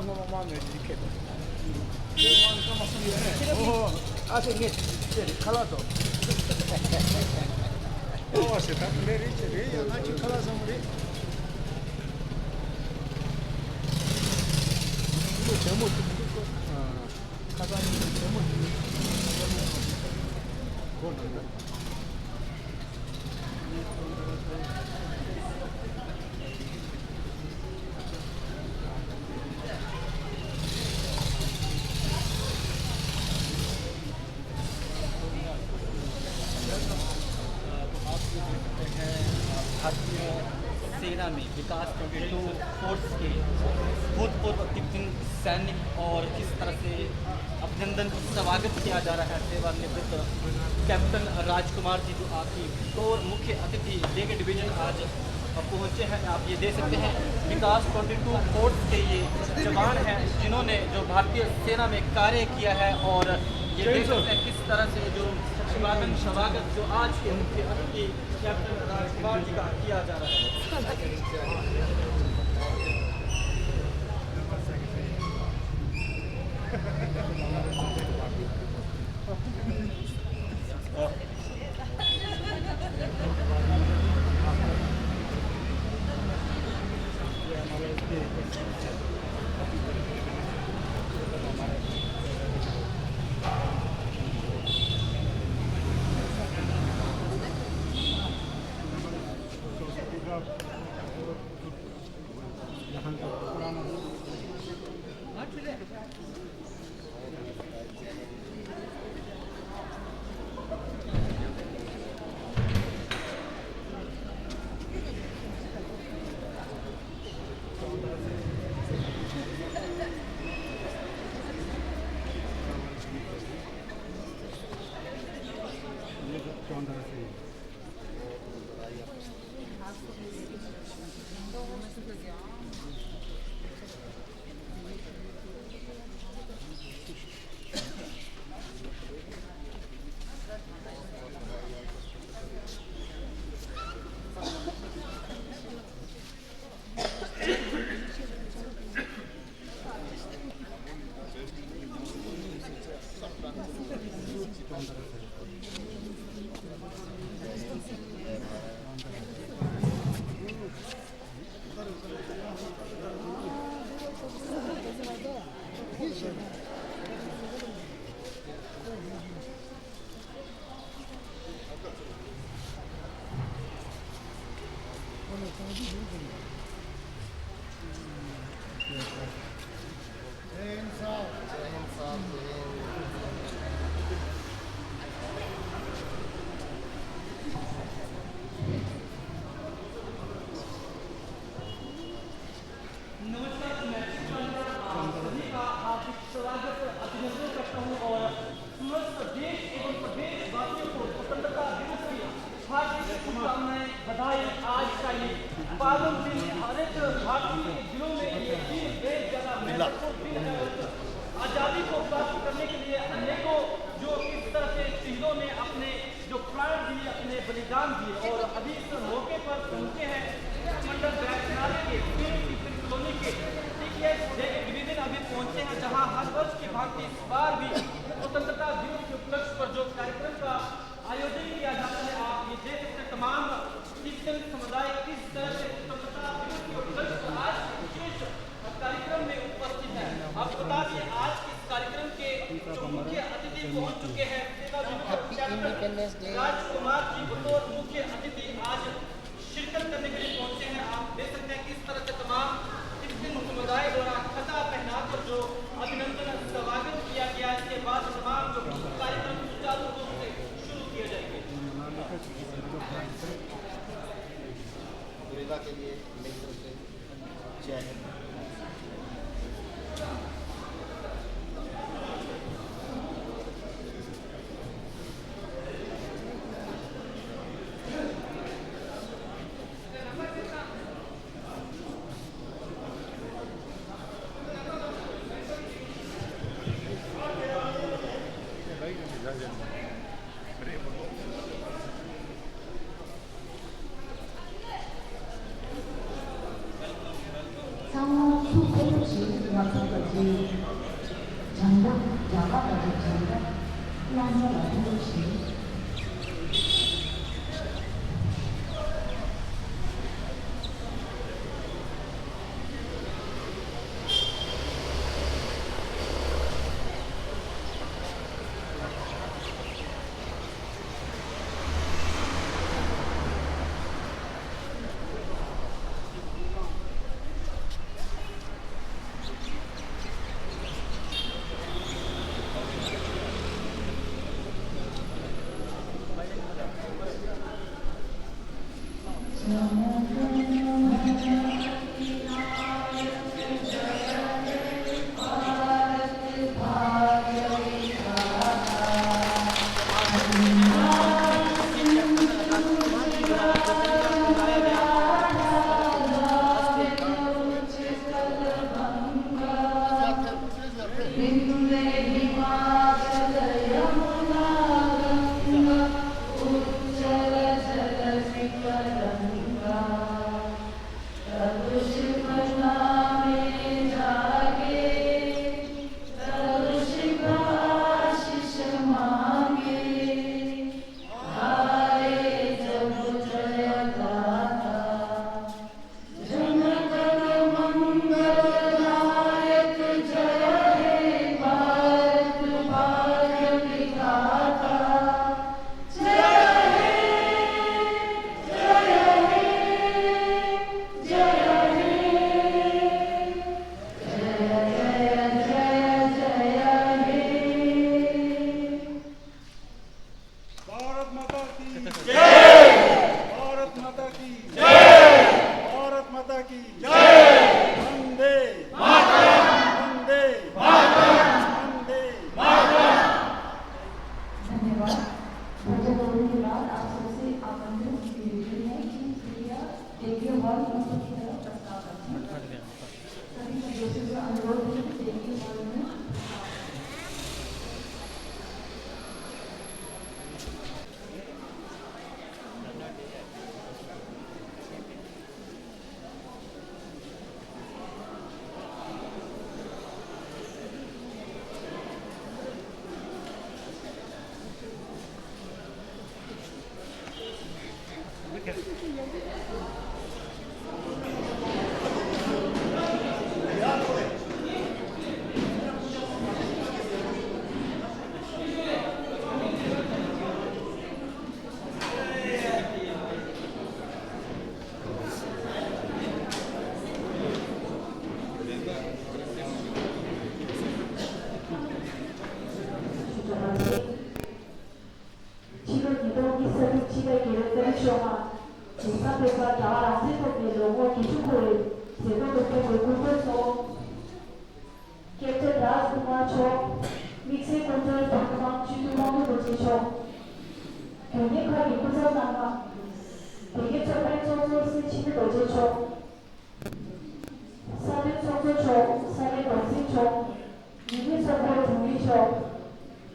のままのようにいけば。おお、汗ね、カラーと。おお、せたくれるってね、やなちカラーさんもね。手持ち、風に手持ち。こうなんだ。भारतीय सेना में विकास 22 फोर्स के भूतपूर्व टिप्पणी सैनिक और किस तरह से अभिनंदन स्वागत किया जा रहा है सेवानिवृत्त कैप्टन राजकुमार जी जो आपकी बतौर मुख्य अतिथि लेग डिवीजन आज पहुंचे हैं। आप ये दे सकते हैं विकास 22 फोर्स के ये जवान हैं जिन्होंने जो भारतीय सेना में कार्य किया है और ये देख सकते हैं किस तरह से जो अभिवादन स्वागत जो आज के मुख्य अतिथि कैप्टन राजकुमार जी का किया जा रहा है। बधाई आज का ये पावन दिन हर एक भारतीय के दिलों में ये दिन बेहद ज्यादा महत्वपूर्ण दिन है। आज़ादी को प्राप्त करने के लिए अनेकों जो इस तरह से शहीदों ने अपने जो प्राण दिए अपने बलिदान दिए और अभी इस मौके पर पहुंचे हैं मंडल बैठनाले के कॉलोनी के डिवीजन अभी पहुंचे हैं जहां हर वर्ष की भांति इस बार भी स्वतंत्रता दिवस के उपलक्ष्य पर जो कार्यक्रम का आयोजन किया जाता है। आप ये देख सकते हैं तमाम क्रिश्चियन समुदाय किस तरह से स्वतंत्रता दिवस के उपलक्ष्य पर आज विशेष कार्यक्रम में उपस्थित है। आपको बता दें आज इस कार्यक्रम के जो मुख्य अतिथि पहुंच चुके हैं राजकुमार जी बतौर मुख्य अतिथि आज शिरकत करने के लिए पहुंचे हैं। आप देख सकते हैं किस तरह से तमाम क्रिश्चियन समुदाय द्वारा खता पहनाकर जो अभिनंदन स्वागत किया गया। इसके बाद तमाम जो कार्यक्रम सुचारू रूप से शुरू किए जाएंगे। के लिए मेरी तरफ से जय हिंद। 상호 수고를 지휘하는 선수를 당당 주도하고 계시죠. 경력하기 부족하다. 되게 정말 선수 스치를 넣으죠. 사대 선수죠. 사대 선수죠. 이미 선수 중이죠.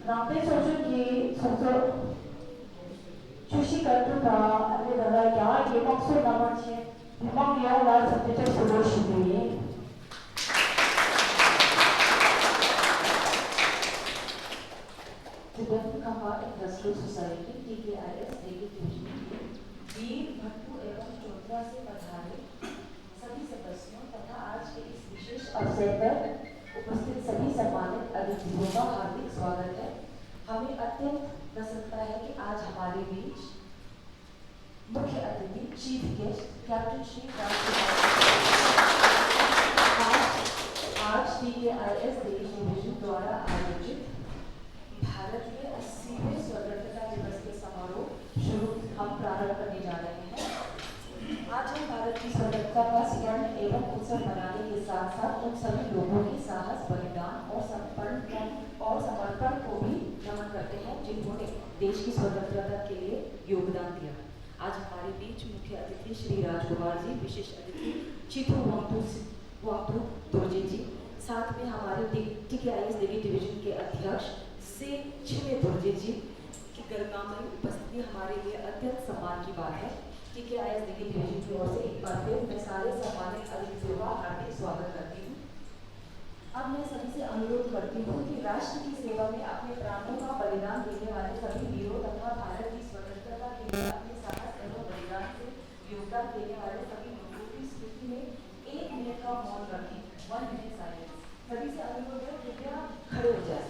남대 선수기 선수 주시 같은 다 아니라 야 예방소 남았지. 예방이야 나 선택적 소로시니. तिब्बत खंबा इंडस्ट्रियल सोसाइटी TKIS वीर भट्टू एवं चोपड़ा से पधारे सभी सदस्यों तथा आज के इस विशेष अवसर पर उपस्थित सभी सम्मानित अतिथियों का हार्दिक स्वागत है। हमें अत्यंत प्रसन्नता है कि आज हमारे बीच मुख्य अतिथि चीफ गेस्ट कैप्टन श्री आज TKIS देश डिवीजन द्वारा आयोजित भारत में 80वें स्वतंत्रता दिवस के समारोह शुरू हम प्रारंभ करने जा रहे हैं। आज हम भारत की स्वतंत्रता का स्वर्ण एवं उत्सव मनाने के साथ साथ उन सभी लोगों के साहस बलिदान और समर्पण को भी नमन करते हैं जिन्होंने देश की स्वतंत्रता के लिए योगदान दिया। आज हमारे बीच मुख्य अतिथि श्री राजकुमार जी, विशेष अतिथि चिथु वांगथु दोरजे जी, साथ में हमारे TKIS दिल्ली डिवीजन के अध्यक्ष से छिमे दोरजे जी की गरिमामयी उपस्थिति हमारे लिए अत्यंत सम्मान की बात है। TKIS दिल्ली डिवीजन की ओर से एक बार फिर मैं सारे सम्मानित अतिथियों का हार्दिक स्वागत करती हूँ। अब मैं सभी से अनुरोध करती हूँ कि राष्ट्र की सेवा में अपने प्राणों का बलिदान देने वाले सभी वीरों तथा भारत की स्वतंत्रता के लिए अपने साहस एवं बलिदान से योगदान देने वाले सभी लोगों की स्मृति में 1 मिनट का मौन रखें। 1 मिनट साइलेंस। सभी से अनुरोध है कृपया खड़े हो जाए।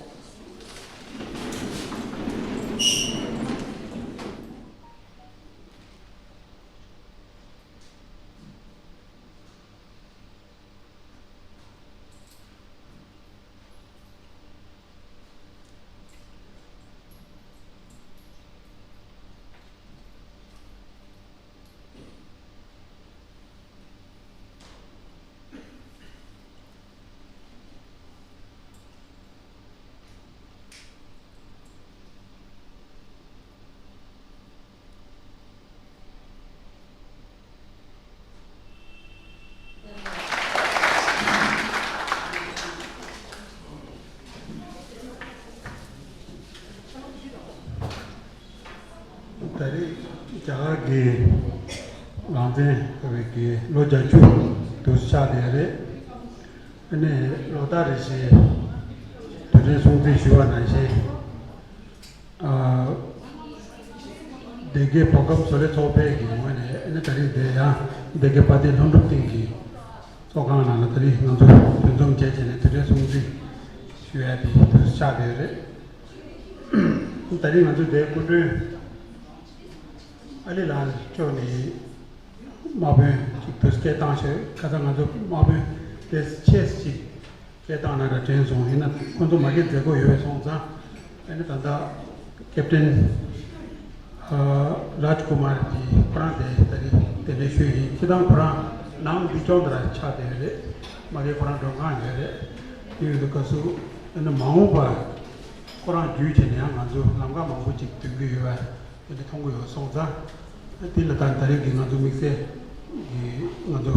자기 남자 그게 로자주 도사들에 네 로다르시 되게 송대 시원하시 되게 보급 소리 토배기 뭐네 네 다리데야 되게 빠데 londo팅기 소강하나 들이 너도 변동 제제네 되게 송대 쉬야비 도사들에 다리 먼저 대구를 알리란 저니 마베 직도스케 당시 가장 먼저 마베 체스치 केताना ट्रेन सो हिन कुंदो मगे देखो यो सोंसा एने तंदा कैप्टन राजकुमार जी प्रांते तरी तेने शुई किदां प्रा नाम बिचोंदरा छाते रे मगे प्रा डोंगा रे ये कसु एने माउबा प्रा जुचे ने गाजो लांगा माउ चिक तुगि यो एने 통고 요 सोंसा दिल तान तरी गिना जो मिक्से 이 गाजो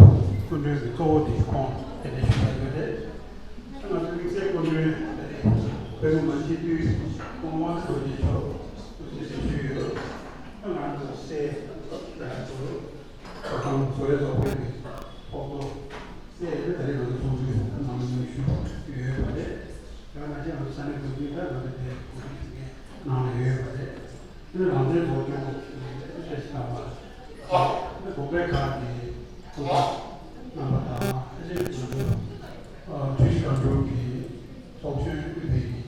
कुंदे तो दी कोन तेने शुई रे 오늘 배우 만지도 공원에서 이죠. 그래서 하나도 세 나도 방 소에서 보고 세를 데리고 소주 나무는 쉬고 예외에 내가 아직 안 산에 거기가 나한테 우리 나는 예외에 근데 남들 보고 됐다 봐. 고백하기 고백 나마다 이제 주시간 조기 소수의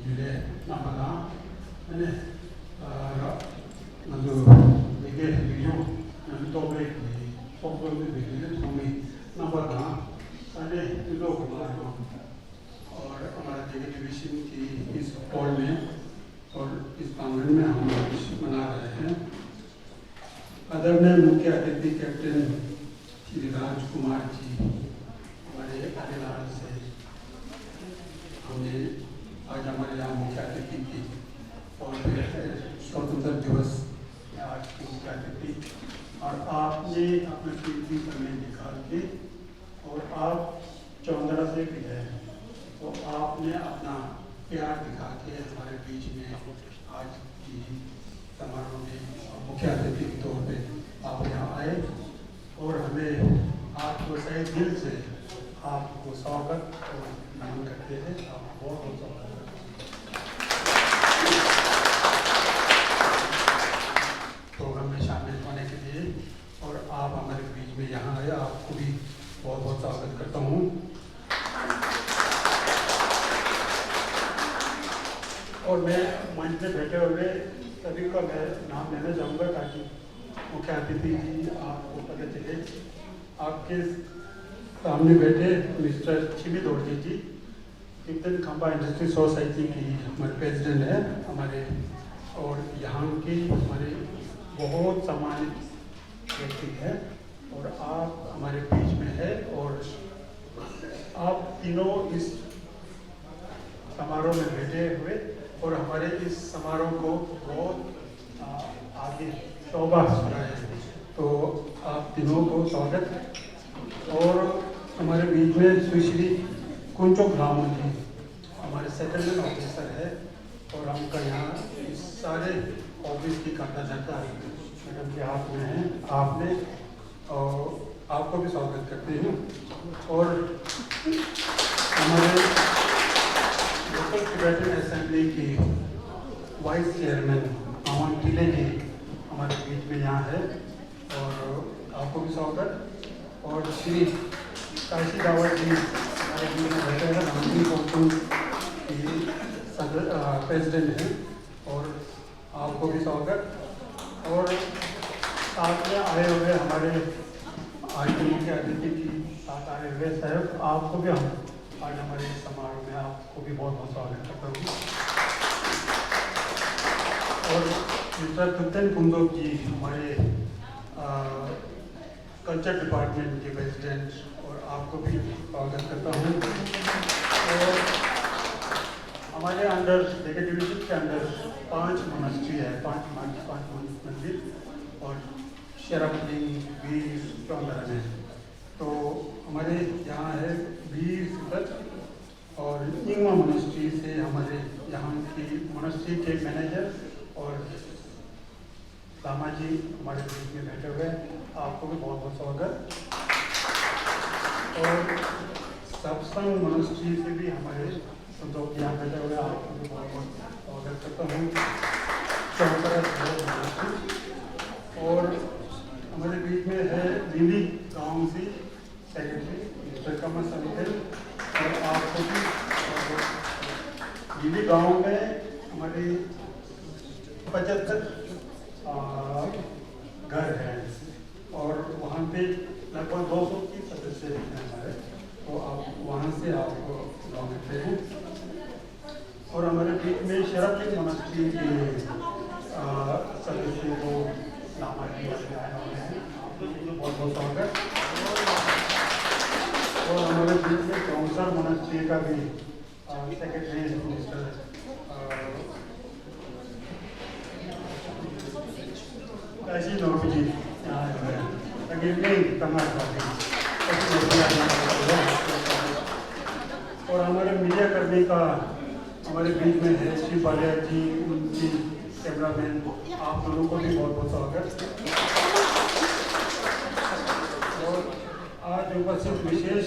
유대 나마다 근데 나도 이게 비교 또베 소수의 유대 통이 나마다 सारे लोग और हमारा जगह डिवीजन की इस हॉल में और इस प्रांगण में हम मना रहे हैं। आदरणीय मुख्य अतिथि कैप्टन श्री राजकुमार जी हमारे आदिलाल से हमने आज हमारे यहाँ मुख्य अतिथि की और स्वतंत्रता दिवस आज की मुख्य अतिथि, और आपने अपना कीमती समय निकाल के और आप चौंदड़ा से भी हैं, तो आपने अपना प्यार दिखा के हमारे बीच में आज की समारोह में मुख्य अतिथि के तौर पे आप यहाँ आए और हमें आपको सही दिल से आपको स्वागत और नमन करते हैं। आपको बहुत बहुत स्वागत है। प्रोग्राम में शामिल होने के लिए और आप हमारे बीच में यहाँ आए, आपको भी बहुत बहुत स्वागत करता हूँ। और मैं मंच में बैठे हुए सभी का मैं नाम लेना चाहूँगा ताकि मुख्य अतिथि जी आपको पता चले। आपके सामने बैठे मिस्टर चिमी दोर्जी जी, कीर्तन खंबा इंडस्ट्री सोसाइटी की हमारे प्रेसिडेंट है हमारे, और यहाँ के हमारे बहुत सम्मानित व्यक्ति है और आप हमारे बीच में है। और आप तीनों इस समारोह में बैठे हुए और हमारे इस समारोह को बहुत आगे शोभा बढ़ाए, तो आप तीनों को स्वागत। और हमारे बीच में सुश्री कुंचो ग्रामो जी हमारे सेटलमेंट ऑफिसर है और हमका यहाँ इस सारे ऑफिस की करना चाहता है, मैडम के हाथ में है, आपने और आपको भी स्वागत करते हैं। और हमारे लोकल टिबेटन असेंबली की वाइस चेयरमैन अमन टिले जी हमारे बीच में यहाँ है और आपको भी स्वागत। और श्री काशी दावत जी हमारे बीच में बैठे हैं, मंत्री कौंसिल की प्रेसिडेंट हैं और आपको भी स्वागत। और साथ में आए हुए हमारे आज के मुख्य अतिथि की साथ आए हुए साहब, आपको भी हम आज हमारे समारोह में आपको भी बहुत बहुत स्वागत करता हूँ। और मिस्टर कुंतन कुंदोक जी हमारे कल्चर डिपार्टमेंट के प्रेसिडेंट, और आपको भी स्वागत करता हूँ। और हमारे अंडर लेके डिवीजन के अंदर 5 मोनेस्ट्री है, 5 मंदिर और शराबलिंग वीर चौंदरा में। तो हमारे यहाँ है वीर सुदत्त और इंगमा मोनेस्ट्री से हमारे यहाँ की मोनेस्ट्री के मैनेजर और लामा जी हमारे बीच में बैठे हुए हैं, आपको भी बहुत बहुत स्वागत। और सत्संग मोनेस्ट्री से भी हमारे संतोष यहाँ बैठे हुए हैं, आपको भी बहुत बहुत स्वागत करता हूँ। और हमारे बीच में है दिल्ली गाँव से सेक्रेटरी मिस्टर कमल समिति, और आपको भी दिल्ली गाँव में हमारे 75 घर हैं और वहाँ पे लगभग 200 की सदस्य हैं हमारे, तो आप वहाँ से आप गाँव में हैं। और हमारे बीच में शराबलिंग मोनेस्ट्री के सदस्यों को नामांकित आए हुए हैं, आपको बहुत बहुत स्वागत। और हमारे बीच में कौंसर मोनेस्ट्री का भी सेक्रेटरी मिनिस्टर काशी नौकी जी यहाँ है, और हमारे मीडिया कर्मी का हमारे बीच में है श्री बालिया जी, उनकी कैमरामैन, आप लोगों को भी बहुत बहुत स्वागत। और आज उपस्थित विशेष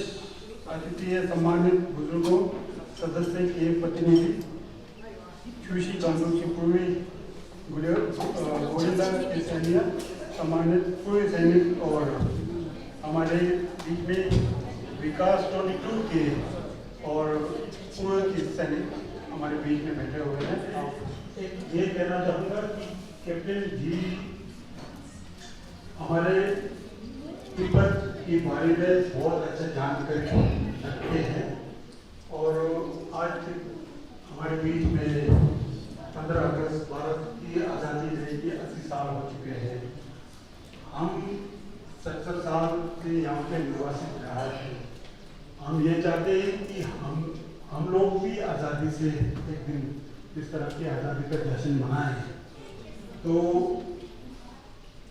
अतिथि है सम्मानित बुजुर्गों सदस्य के प्रतिनिधि सुश्री गांधू की पूर्वी गोरिल्ला के सैनिक, सम्मानित पूर्व सैनिक, और हमारे बीच में विकास 22 के और पूर्व के सैनिक हमारे बीच में बैठे हुए हैं। आप ये कहना चाहूँगा कि कैप्टन जी हमारे तिब्बत की बारे में बहुत अच्छा जानकारी रखते हैं, और आज हमारे बीच में 15 अगस्त भारत की आज़ादी लेने के 80 साल हो चुके हैं। हम 70 साल से यहाँ पे निवासित रहा है। हम ये चाहते हैं कि हम लोग भी आज़ादी से एक दिन इस तरह की आज़ादी का जश्न मनाएं। तो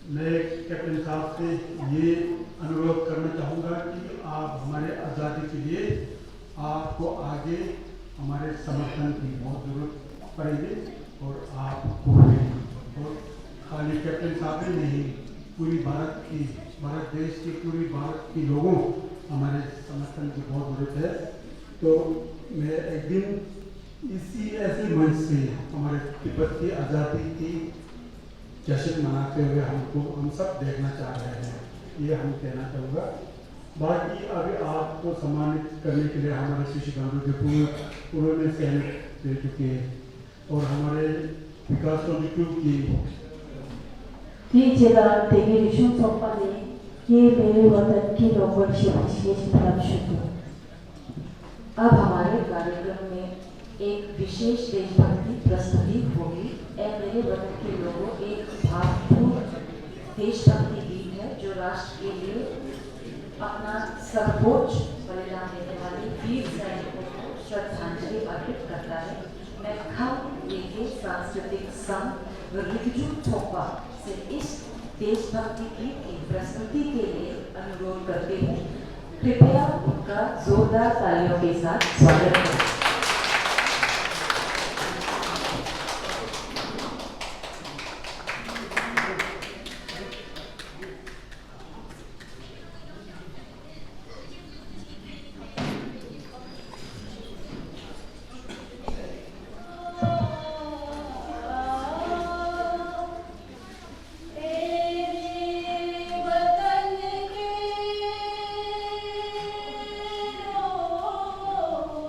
मैं कैप्टन साहब से ये अनुरोध करना चाहूँगा कि आप हमारे आज़ादी के लिए आपको आगे हमारे समर्थन की बहुत ज़रूरत पड़ेगी और आपको और खाली कैप्टन साहब ही नहीं, पूरी भारत देश की पूरी भारत के लोगों हमारे समर्थन की बहुत ज़रूरत है। तो मैं एक दिन इसी ऐसे मंच से हमारे तिब्बत की आज़ादी की जश्न मनाते हुए हम सब देखना चाह रहे हैं, ये हम कहना चाहूँगा। बाकी अभी आपको सम्मानित करने के लिए हमारे श्री गांधी उन्होंने सैनिक दे चुके और हमारे विकास की 제가 되게 리슈성반에 ये मेरे वतन के लोगों से विशेष शुरू। अब हमारे कार्यक्रम में एक विशेष देशभक्ति प्रस्तुति होगी। मेरे वतन के लोगों, एक भावपूर्ण देशभक्ति गीत है जो राष्ट्र के लिए अपना सर्वोच्च बलिदान देने वाले वीर सैनिकों को श्रद्धांजलि अर्पित करता है। मैं खम लेके सांस्कृतिक संघ रिकजू थोपा से इस देशभक्ति गीत की प्रस्तुति के लिए अनुरोध करते हूँ। कृपया उनका जोरदार तालियों के साथ स्वागत करें।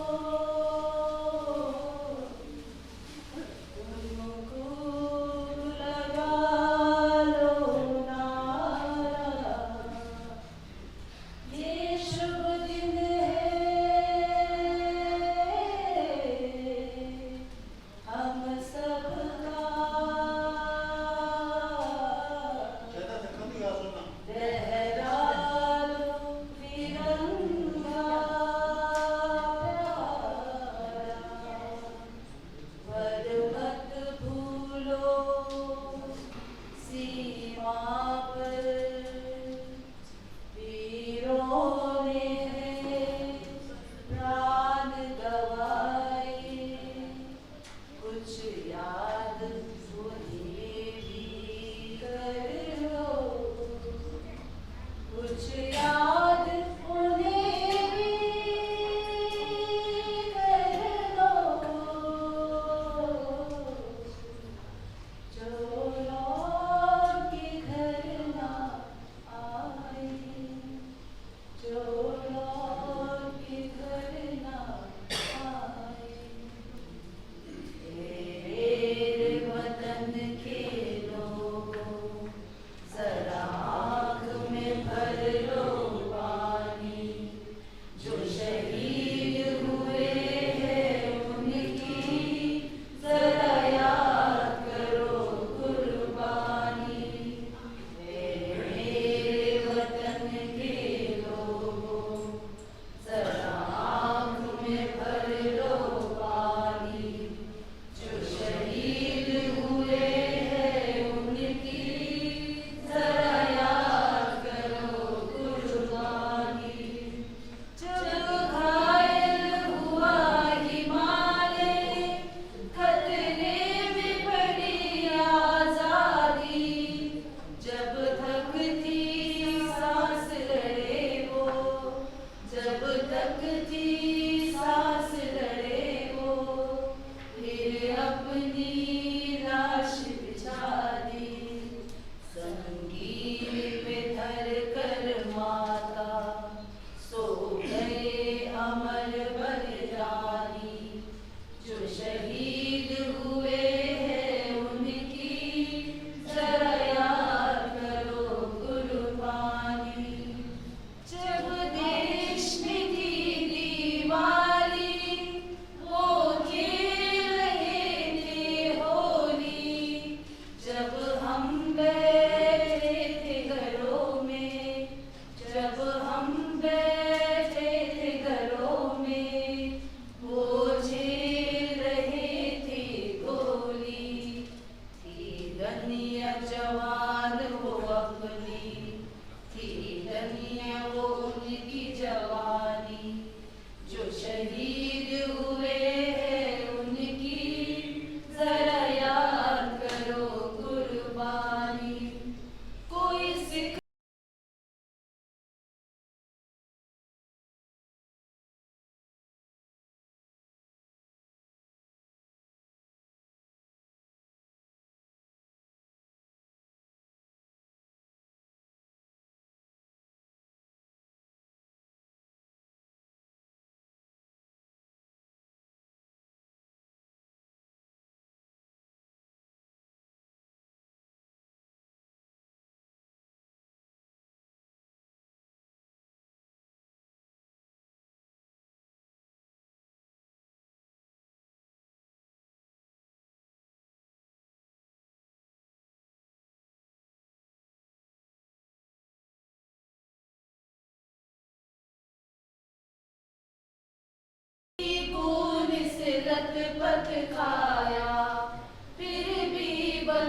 Oh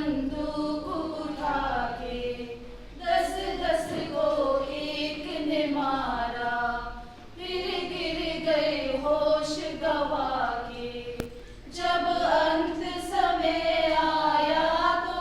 बंदूक उठा के 10-10 को एक ने मारा, फिर गिर गए होश गवा के। जब अंत समय आया तो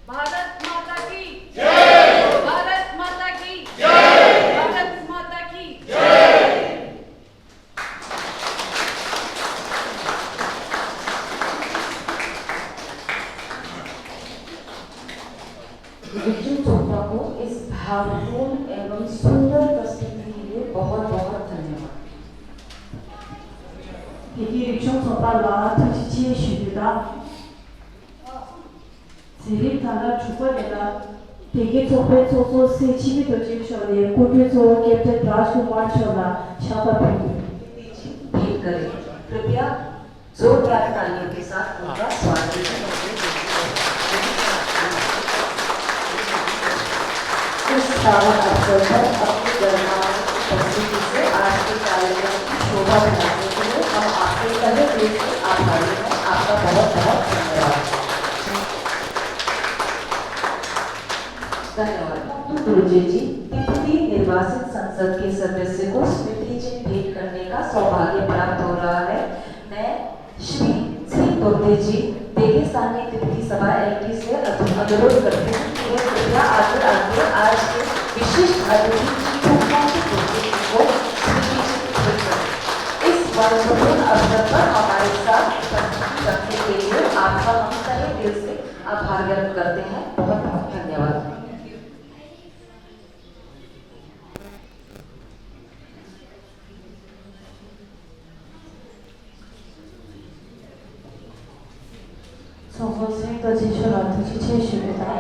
भारत माता की जय, भारत माता की जय, भारत माता की जय। विजू चोपड़ा को इस भावपूर्ण एवं सुंदर प्रस्तुति के लिए बहुत बहुत धन्यवाद। 也给李兄所办了特许期许的，这里谈了主播的，这个做会做谁去的就说的，过去做कैप्टन राजकुमार छोला छाता भेंट करें। कृपया जोरदार तालियों के साथ उनका स्वागत करें। इस पावन अवसर पर अपनी गणमान्य उपस्थिति से आज के कार्यक्रम की शोभा बढ़ाने के लिए हम आपके तहे दिल से आभारी हैं। आपका बहुत बहुत धन्यवाद। धन्यवाद। दुर्जे जी, तिब्बती निर्वासित संसद के सदस्य को स्मृति चिन्ह भेंट करने का सौभाग्य प्राप्त हो रहा है। मैं श्री दुर्जे जी रेगिस्तानी तिब्बती सभा एलटी से अनुरोध करती हूँ कि वे कृपया आगे आगे आज के विशिष्ट अतिथि की भूमिका की दुर्जे जी को स्मृति चिन्ह भेंट करें। इस महत्वपूर्ण अवसर पर हमारे साथ उपस्थित रखने के लिए आपका हम तहे दिल से आभार व्यक्त करते हैं। बहुत बहुत धन्यवाद।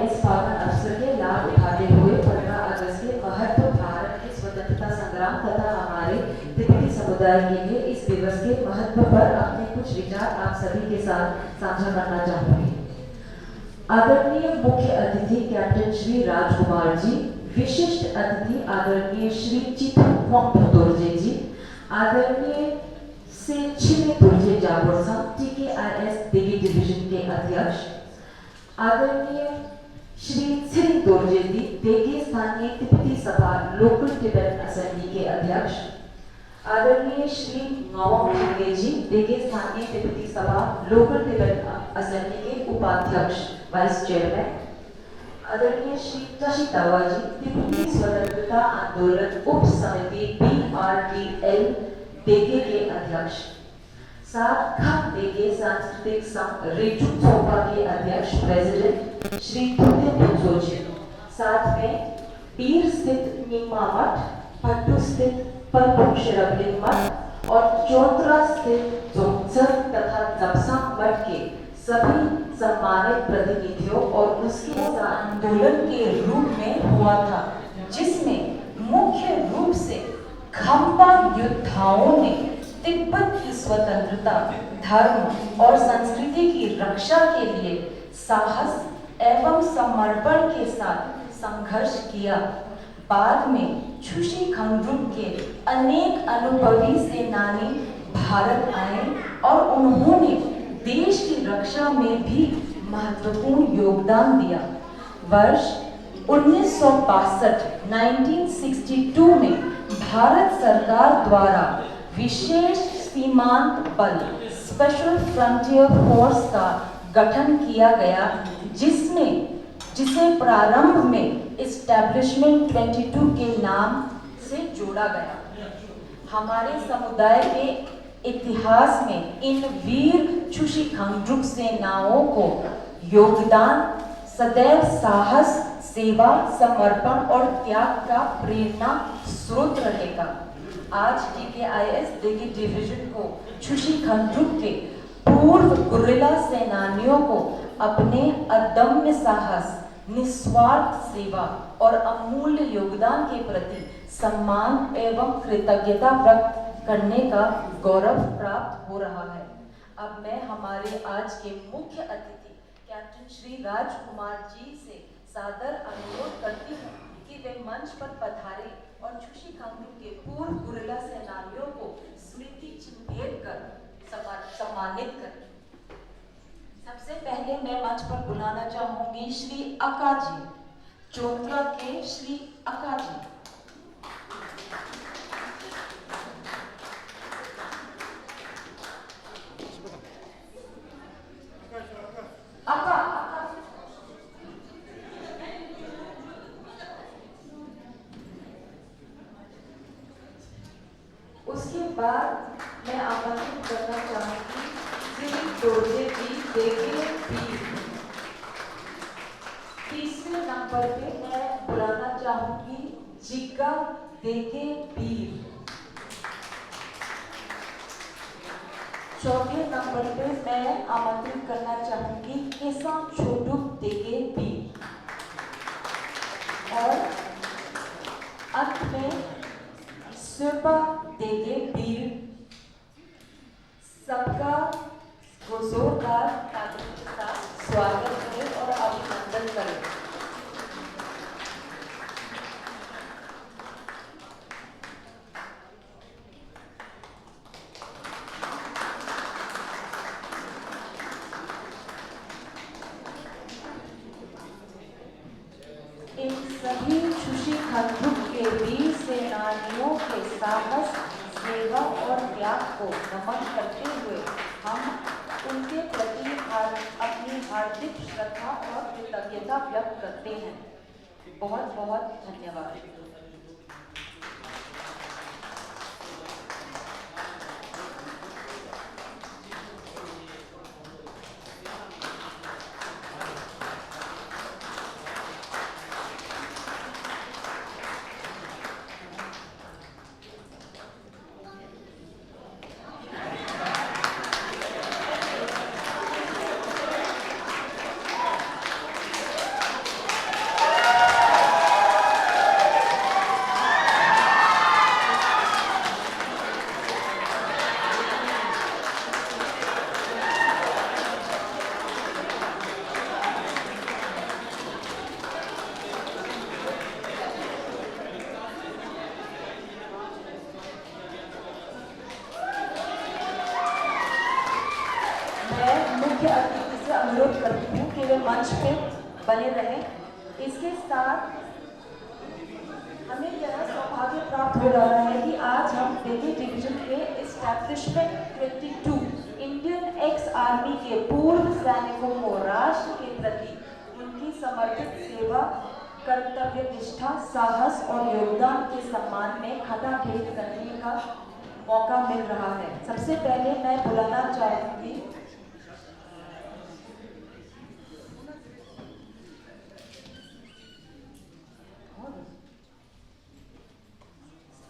इस पावन अवसर के लाभ उठाते हुए 15 अगस्त के महत्व भारत के स्वतंत्रता संग्राम तथा हमारे तिब्बती समुदाय के लिए इस दिवस के महत्व पर अपने कुछ विचार आप सभी के साथ साझा करना चाहूंगी। आदरणीय मुख्य अतिथि कैप्टन श्री राजकुमार जी, विशिष्ट अतिथि आदरणीय श्री चिथुम दोर्जे जी, आदरणीय से छिने दोर्जे जाबोरसा TKIS दिल्ली डिवीजन के अध्यक्ष, आदरणीय श्री छिरिंग दोर्जे जी, देगे स्थानीय तिब्बती सभा लोकल टिबेटन असेंबली के अध्यक्ष, आदरणीय श्री नवांग खांगे जी, देगे स्थानीय तिब्बती सभा लोकल टिबेटन असेंबली के उपाध्यक्ष वाइस चेयरमैन, आदरणीय श्री तशी तावा जी, तिब्बती स्वतंत्रता आंदोलन उप समिति BRTL देगे के अध्यक्ष, साथ खम देगे सांस्कृतिक संघ रिजू चोपा के अध्यक्ष प्रेसिडेंट श्री तुते पिंचो जी, साथ में पीर स्थित नीमा मठ, पट्टू स्थित परपुर शिरबलिंग मठ और चौतरा स्थित जोंगसर तथा जपसांग मठ के सभी सम्मानित प्रतिनिधियों और उसके आंदोलन के रूप में हुआ था, जिसमें मुख्य रूप से खम्बा योद्धाओं ने तिब्बत की स्वतंत्रता, धर्म और संस्कृति की रक्षा के लिए साहस, एवं समर्पण के साथ संघर्ष किया। बाद में छुशी खंगरुक के अनेक अनुभवी सेनानी भारत आए और उन्होंने देश की रक्षा में भी महत्वपूर्ण योगदान दिया। वर्ष 1962 में भारत सरकार द्वारा विशेष सीमांत बल स्पेशल फ्रंटियर फोर्स का गठन किया गया, जिसे प्रारंभ में इस्टेब्लिशमेंट 22 के नाम से जोड़ा गया। हमारे समुदाय के इतिहास में इन वीर छुशी खंगरुक सेनाओं को योगदान सदैव साहस, सेवा, समर्पण और त्याग का प्रेरणा स्रोत रहेगा। आज DKIS देगी डिवीजन को छुशी खंगरुक के पूर्व गुर्रिल्ला सेनानियों को अपने अदम्य साहस, निस्वार्थ सेवा और अमूल्य योगदान के प्रति सम्मान एवं कृतज्ञता व्यक्त करने का गौरव प्राप्त हो रहा है। अब मैं हमारे आज के मुख्य अतिथि कैप्टन श्री राजकुमार जी से सादर अनुरोध करती हूँ कि वे मंच पर पधारे और छुशी खंगरुक के पूर्व गुर्रिल्ला सेनानियों को स्मृति चिन्ह भेंट कर सम्मानित करें। सबसे पहले मैं मंच पर बुलाना चाहूंगी श्री अक्का जी, चोत्रा के श्री अक्का जी। उसके बाद मैं आमंत्रित करना चाहूंगी श्री दोर्जे जी देगे पीर। तीसरे नंबर पे मैं बुलाना चाहूंगी जिग्गा देगे पीर। चौथे नंबर पे मैं आमंत्रित करना चाहूंगी केसा छोटू देगे पीर। और अंत में सुबा देगे पीर। सबका जोरदार तालियों के साथ स्वागत करें और अभिनंदन करें। इन सभी छुशी खंगरुक के वीर सेनानियों के साहस, सेवा और त्याग को नमन करते हुए हम उनके प्रति अपनी हार्दिक श्रद्धा और कृतज्ञता व्यक्त करते हैं। बहुत बहुत धन्यवाद। अनुरोध करती हूँ कि वे मंच पे बने रहें। इसके साथ हमें यह सौभाग्य प्राप्त हो रहा है कि आज हम देगी डिवीजन के एस्टैब्लिशमेंट 22 इंडियन एक्स आर्मी के पूर्व सैनिकों को राष्ट्र के प्रति उनकी समर्पित सेवा, कर्तव्य निष्ठा, साहस और योगदान के सम्मान में खड़ा भेंट करने का मौका मिल रहा है। सबसे पहले मैं बुलाना चाहूंगी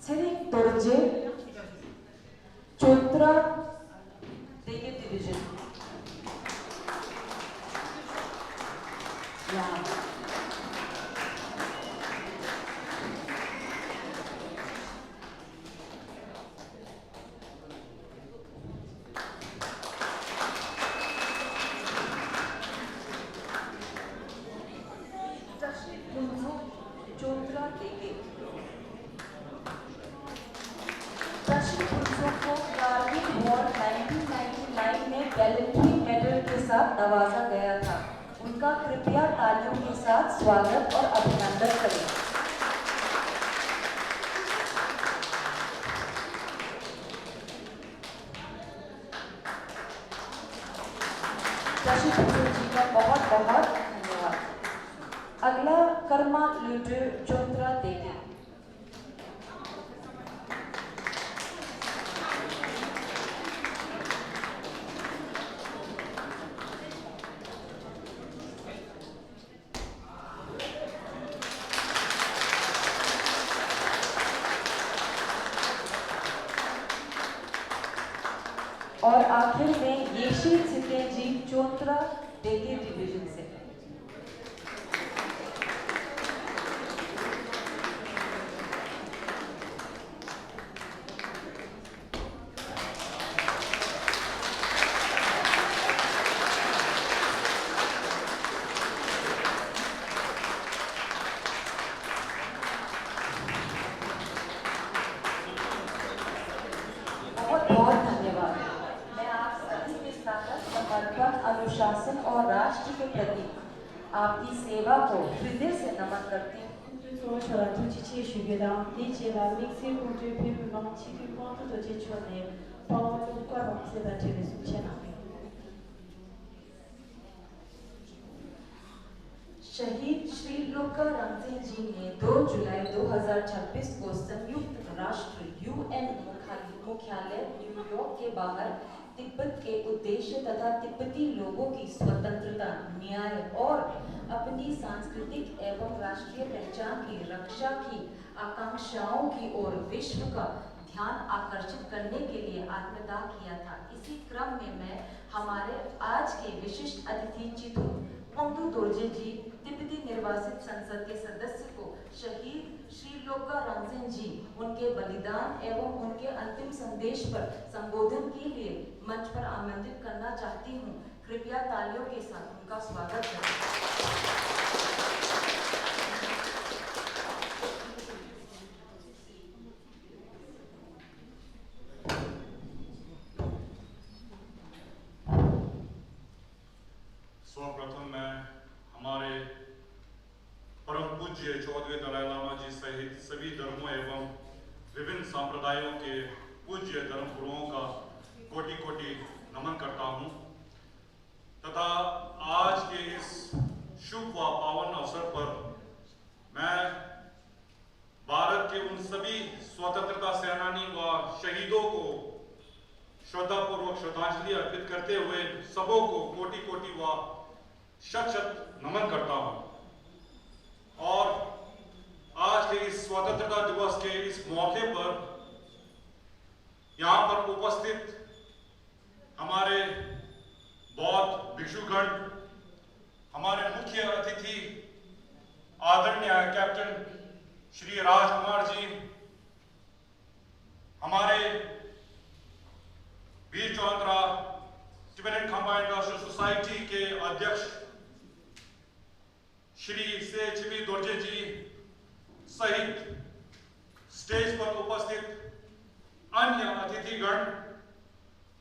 श्री दोर्जे चोत्रा देगे डिवीजन। दर्शक पुरुषों को कारगिल वॉर 1999 में गैलेंट्री मेडल के साथ नवाजा गया था। उनका कृपया तालियों के साथ स्वागत और अभिनंदन करें। दर्शक जी का बहुत बहुत धन्यवाद। अगला कर्मा लीडर चोत्रा देवी। और आखिर में येशी सितेजी चोत्रा देगी डिवीजन से। बहुत बहुत धन्यवाद। मैं आप सभी के साथ समर्पण, अनुशासन और राष्ट्र के प्रति आपकी सेवा को हृदय से नमन करती हूँ। 做出来突击去学的，你接了明星工作配合忙，去给光头做接触的，包括管网现在这个是钱哪边？ शहीद श्री लोका रंगसिंह जी ने 2 जुलाई 2026 को संयुक्त राष्ट्र यूएन मुख्यालय न्यूयॉर्क के बाहर तिब्बत के उद्देश्य तथा तिब्बती लोगों की स्वतंत्रता, न्याय और अपनी सांस्कृतिक एवं राष्ट्रीय पहचान की रक्षा की आकांक्षाओं की ओर विश्व का ध्यान आकर्षित करने के लिए आत्मदाह किया था। इसी क्रम में मैं हमारे आज के विशिष्ट अतिथि चितू पोंगडू दोरजे जी, तिब्बती निर्वासित संसद के सदस्य को शहीद श्री लोका रंगसिंह जी उनके बलिदान एवं उनके अंतिम संदेश पर संबोधन के लिए मंच पर आमंत्रित करना चाहती हूँ। कृपया तालियों के साथ उनका स्वागत करें। सर्वप्रथम मैं हमारे परम पूज्य 14वें दलाई लामा जी सहित सभी धर्मों एवं विभिन्न संप्रदायों के पूज्य धर्म गुरुओं का कोटि कोटि नमन करता हूं तथा आज के इस शुभ व पावन अवसर पर मैं भारत के उन सभी स्वतंत्रता सेनानी व शहीदों को श्रद्धापूर्वक श्रद्धांजलि अर्पित करते हुए सबों को कोटि कोटि व शत शत नमन करता हूं। और आज के इस स्वतंत्रता दिवस के इस मौके पर यहां पर उपस्थित हमारे बौद्ध भिक्षुगण, हमारे मुख्य अतिथि आदरणीय कैप्टन श्री राजकुमार जी, हमारे वीर चौंतरा टिबेटन खंबा इंडस्ट्रियल सोसाइटी के अध्यक्ष श्री से चिबी दोरजे जी सहित स्टेज पर उपस्थित अन्य अतिथिगण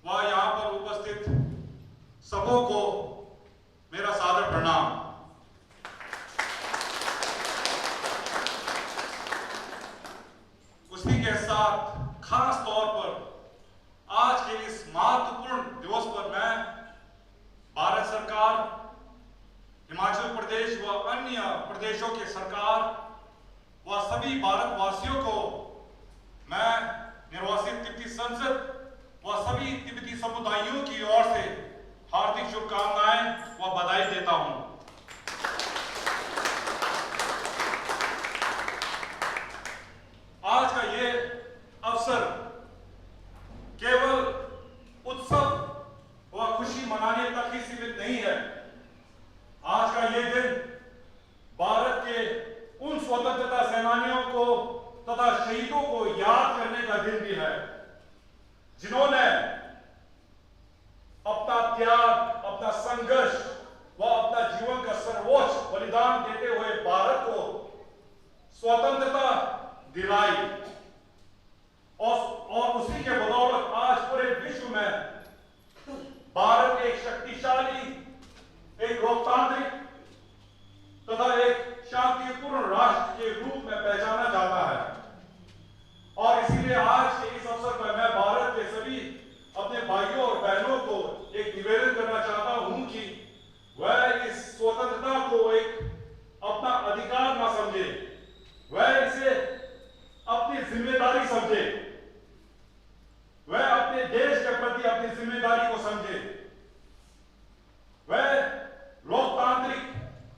व यहाँ पर उपस्थित सबों को मेरा सादर प्रणाम। उसी के साथ खास तौर पर आज के इस महत्वपूर्ण दिवस पर मैं भारत सरकार, हिमाचल प्रदेश व अन्य प्रदेशों के सरकार व सभी भारतवासियों को मैं निर्वासित तिब्बती संसद व सभी तिब्बती समुदायों की ओर से हार्दिक शुभकामनाएं व बधाई देता हूं। आज का ये अवसर केवल उत्सव व खुशी मनाने तक ही सीमित नहीं है। आज का ये दिन भारत के उन स्वतंत्रता सेनानियों को तथा शहीदों को याद करने का दिन भी है जिन्होंने अपना त्याग, अपना संघर्ष व अपना जीवन का सर्वोच्च बलिदान देते हुए भारत को स्वतंत्रता दिलाई और उसी के बदौलत आज पूरे विश्व में भारत एक शक्तिशाली, एक लोकतांत्रिक तथा एक शांतिपूर्ण राष्ट्र के रूप में पहचाना जाता है। और इसीलिए आज के इस अवसर पर मैं भारत के सभी अपने भाइयों और बहनों को एक निवेदन करना चाहता हूं कि वह इस स्वतंत्रता को एक अपना अधिकार ना समझे, वह इसे अपनी जिम्मेदारी समझे, वह अपने देश के प्रति अपनी जिम्मेदारी को समझे, वह लोकतांत्रिक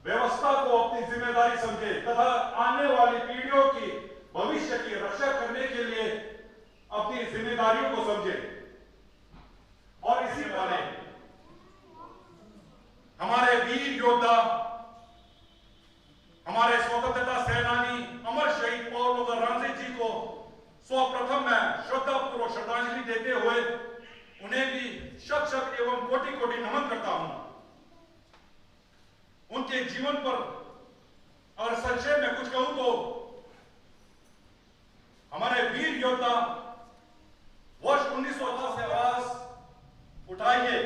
व्यवस्था को अपनी जिम्मेदारी समझे तथा आने वाली पीढ़ियों की भविष्य की रक्षा करने के लिए अपनी जिम्मेदारियों को समझे। और इसी वाले हमारे वीर योद्धा, हमारे स्वतंत्रता सेनानी अमर शहीद पॉल लोगर रणजीत जी को सर्वप्रथम मैं श्रद्धापूर्वक श्रद्धांजलि देते हुए उन्हें भी शत शत एवं कोटि कोटि नमन करता हूं। उनके जीवन पर अगर संक्षेप में कुछ कहूं तो हमारे वीर योद्धा वर्ष 1980 से आवाज उठाइए।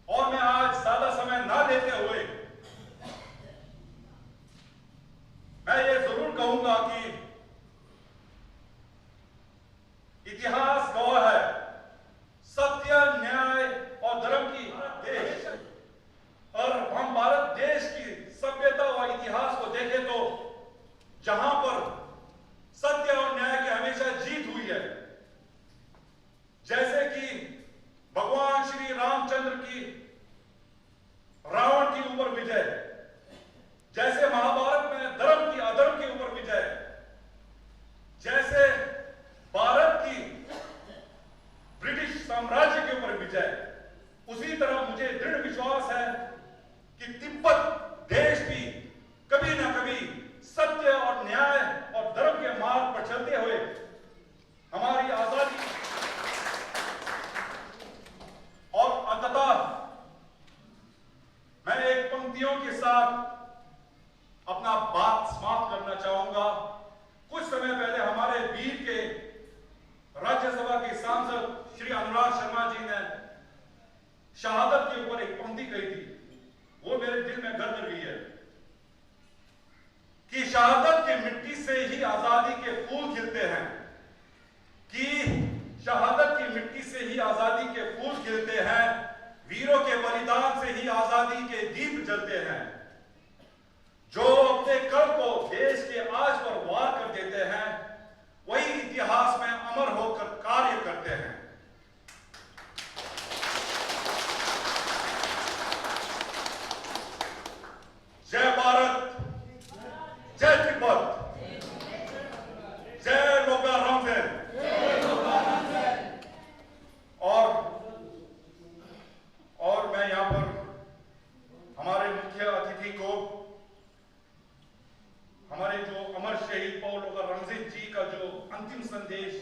और मैं आज ज्यादा समय ना देते हुए मैं ये जरूर कहूंगा कि इतिहास गवाह है, सत्य, न्याय और धर्म की देश। और हम भारत देश की सभ्यता और इतिहास को देखें तो जहां पर सत्य और न्याय की हमेशा जीत हुई है, जैसे कि भगवान श्री रामचंद्र की रावण के ऊपर विजय, जैसे महाभारत में धर्म की अधर्म के ऊपर विजय, जैसे भारत की ब्रिटिश साम्राज्य के ऊपर विजय, उसी तरह मुझे दृढ़ विश्वास है कि तिब्बत देश भी कभी ना कभी सत्य और न्याय और धर्म के मार्ग पर चलते हुए हमारी आजादी और अंततः मैं एक पंक्तियों के साथ अपना बात समाप्त करना चाहूंगा। कुछ समय पहले हमारे वीर के राज्यसभा के सांसद श्री अनुराग शर्मा जी ने शहादत के ऊपर एक पंक्ति कही थी, वो मेरे दिल में घर कर गई है कि शहादत की मिट्टी से ही आजादी के फूल खिलते हैं, कि शहादत की मिट्टी से ही आजादी के फूल खिलते हैं, वीरों के बलिदान से ही आजादी के दीप जलते हैं। जो अपने कल को देश के आज पर वार कर देते हैं, वही इतिहास में अमर होकर कार्य करते हैं। जय भारत, जय तिब्बत, जय लोगर रणजीत। और मैं यहां पर हमारे मुख्य अतिथि को, हमारे जो अमर शहीद पॉल लोगर रणजीत जी का जो अंतिम संदेश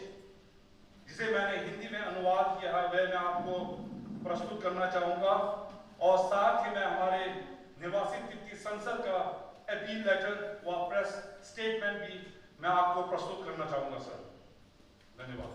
जिसे मैंने हिंदी में अनुवाद किया है, वह मैं आपको प्रस्तुत करना चाहूंगा। और साथ ही मैं हमारे निर्वासित तिब्बती संसद का अपील लेटर व प्रेस स्टेटमेंट भी मैं आपको प्रस्तुत करना चाहूंगा सर। धन्यवाद।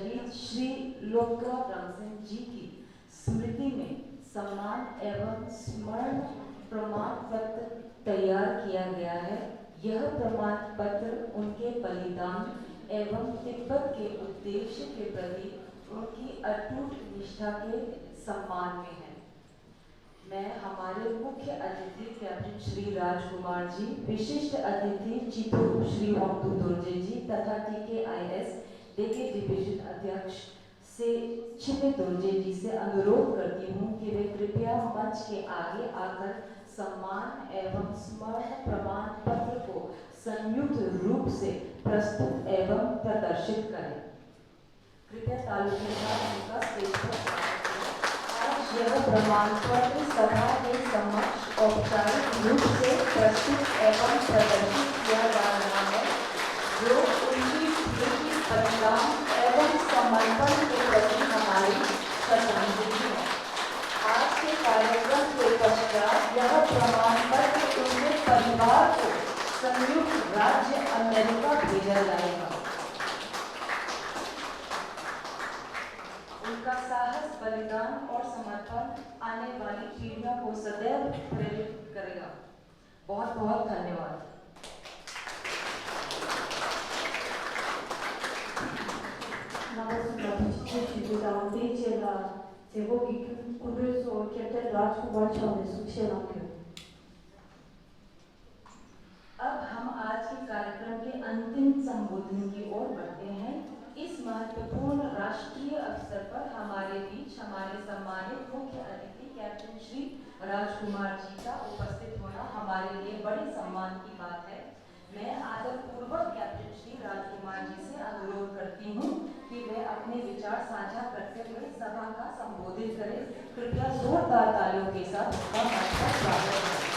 शहीद श्री लोकरा ब्रह्मसिंह जी की स्मृति में सम्मान एवं स्मरण प्रमाण पत्र तैयार किया गया है। यह प्रमाण पत्र उनके बलिदान एवं तिब्बत के उद्देश्य के प्रति उनकी अटूट निष्ठा के सम्मान में है। मैं हमारे मुख्य अतिथि कैप्टन श्री राजकुमार जी, विशिष्ट अतिथि चितू श्री होमदू दुर्जे जी तथा TKIS DK डिवीजन अध्यक्ष से छिपे दुर्जे जी से अनुरोध करती हूँ कि वे कृपया मंच के आगे आकर सम्मान एवं स्मरण प्रमाण पत्र को संयुक्त रूप से प्रस्तुत एवं प्रदर्शित करें। कृपया तालियों के साथ उनका स्टेज पर आज यह प्रमाण पत्र सभा के समक्ष औपचारिक रूप से प्रस्तुत एवं प्रदर्शित किया जा रहा है, जो उनकी स्मृति, बलिदान एवं समर्पण के प्रति हमारी श्रद्धांजलि है। आज के कार्यक्रम के पश्चात यह प्रमाण पत्र उनके परिवार को संयुक्त राज्य अमेरिका भेजा जाएगा। उनका साहस, बलिदान और समर्पण आने वाली पीढ़ियों को सदैव प्रेरित करेगा। बहुत बहुत धन्यवाद। 나머지가 주주당 대체가 제목이 구별소 캡틴 राजकुमार 차원의 숙제학교। अब हम आज के कार्यक्रम के अंतिम संबोधन की ओर बढ़ते हैं। इस महत्वपूर्ण राष्ट्रीय अवसर पर हमारे बीच हमारे सम्मानित मुख्य अतिथि कैप्टन श्री राजकुमार जी का उपस्थित होना हमारे लिए बड़े सम्मान की बात है। मैं आदरपूर्वक कैप्टन श्री राजकुमार जी से अनुरोध करती हूँ कि वे अपने विचार साझा करते हुए सभा का संबोधित करें। कृपया जोरदार तालियों के साथ उनका मंच पर स्वागत करें।